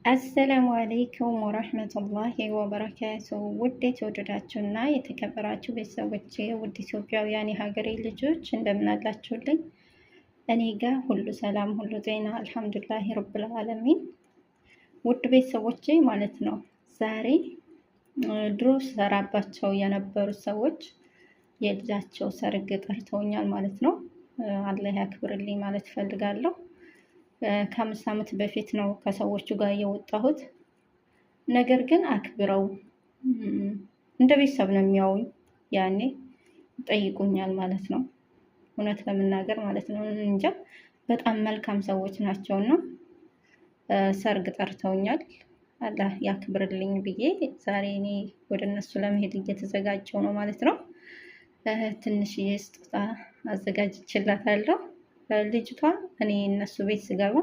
አሰላሙ አለይኩም ወረህመቱላሂ ወበረካቱ። ውድ የተወደዳችሁና የተከበራችሁ ቤተሰቦቼ፣ ውድ ኢትዮጵያውያን የሀገሬ ልጆች እንደምን አላችሁልኝ? እኔ ጋር ሁሉ ሰላም፣ ሁሉ ጤና አልሐምዱሊላሂ ረብል ዓለሚን። ውድ ቤተሰቦቼ ማለት ነው ዛሬ ድሮ ሰራባቸው የነበሩት ሰዎች የልጃቸው ሰርግ ጠርተውኛል ማለት ነው። አላህ ያክብርልኝ ማለት እፈልጋለሁ። ከ5 ዓመት በፊት ነው ከሰዎቹ ጋር የወጣሁት። ነገር ግን አክብረው እንደ ቤተሰብ ነው የሚያዩኝ። ያኔ ጠይቁኛል ማለት ነው። እውነት ለመናገር ማለት ነው እንጃ በጣም መልካም ሰዎች ናቸውና ሰርግ ጠርተውኛል። አላህ ያክብርልኝ ብዬ ዛሬ እኔ ወደ እነሱ ለመሄድ እየተዘጋጀው ነው ማለት ነው። ትንሽዬ ስጦታ አዘጋጅቼላታለሁ። ልጅቷ እኔ እነሱ ቤት ስገባ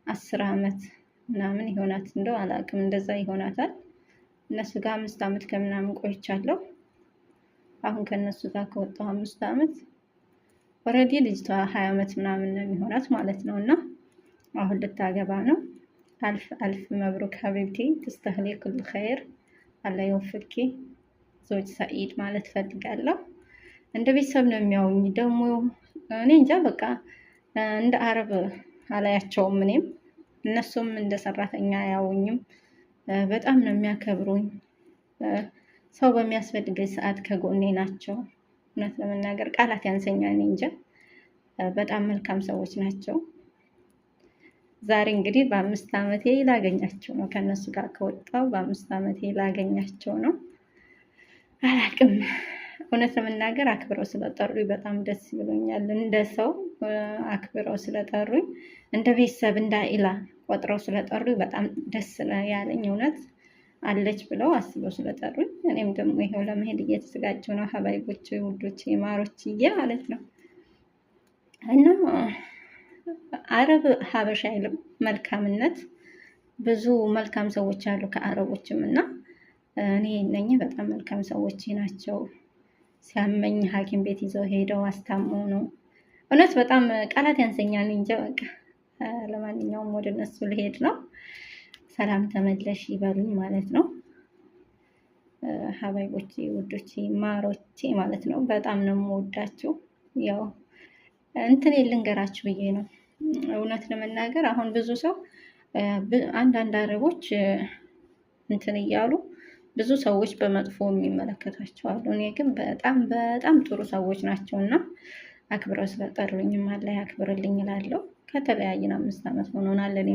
10 ዓመት ምናምን ይሆናት እንደው አላውቅም፣ እንደዛ ይሆናታል። እነሱ ጋር 5 ዓመት ከምናምን ቆይቻለሁ። አሁን ከነሱ ጋር ከወጣሁ 5 ዓመት ኦልሬዲ ልጅቷ 20 ዓመት ምናምን ነው የሚሆናት ማለት ነው። እና አሁን ልታገባ ነው። አልፍ መብሩክ ሀቢብቲ ትስተህሊ ኩል ኸይር አላህ ይወፍቂ ዞጅ ሰኢድ ማለት ፈልጋለሁ። እንደ ቤተሰብ ነው የሚያውኝ። ደግሞ እኔ እንጃ በቃ እንደ አረብ አላያቸውም። እኔም እነሱም እንደ ሰራተኛ አያውኝም። በጣም ነው የሚያከብሩኝ። ሰው በሚያስፈልገኝ ሰዓት ከጎኔ ናቸው። እውነት ለመናገር ቃላት ያንሰኛል። እኔ እንጃ በጣም መልካም ሰዎች ናቸው። ዛሬ እንግዲህ በ5 ዓመቴ ላገኛቸው ነው። ከነሱ ጋር ከወጣው በ5 ዓመቴ ላገኛቸው ነው። አላውቅም። እውነት ለመናገር አክብረው ስለጠሩኝ በጣም ደስ ብሎኛል። እንደ ሰው አክብረው ስለጠሩኝ፣ እንደ ቤተሰብ እንደ ኢላ ቆጥረው ስለጠሩኝ በጣም ደስ ያለኝ እውነት አለች ብለው አስበው ስለጠሩኝ፣ እኔም ደግሞ ይሄው ለመሄድ እየተዘጋጀሁ ነው። ሀባይቦቼ፣ ውዶቼ፣ ማሮችዬ ማለት ነው። እና አረብ ሀበሻ አይልም መልካምነት። ብዙ መልካም ሰዎች አሉ ከአረቦችም እና እኔ እነኚህ በጣም መልካም ሰዎች ናቸው። ሲያመኝ ሐኪም ቤት ይዘው ሄደው አስታመው ነው። እውነት በጣም ቃላት ያንሰኛል እንጂ በቃ ለማንኛውም ወደ እነሱ ልሄድ ነው። ሰላም ተመለሽ ይበሉኝ ማለት ነው። ሀባይቦቼ፣ ውዶቼ፣ ማሮቼ ማለት ነው። በጣም ነው የምወዳችሁ። ያው እንትን ልንገራችሁ ብዬ ነው። እውነት ለመናገር አሁን ብዙ ሰው አንዳንድ አረቦች እንትን እያሉ ብዙ ሰዎች በመጥፎ የሚመለከታቸው አሉ። እኔ ግን በጣም በጣም ጥሩ ሰዎች ናቸውና አክብረው ስለጠሩኝም አላህ ያክብርልኝ እላለሁ። ከተለያየን 5 ዓመት ሆኖናል። እኔ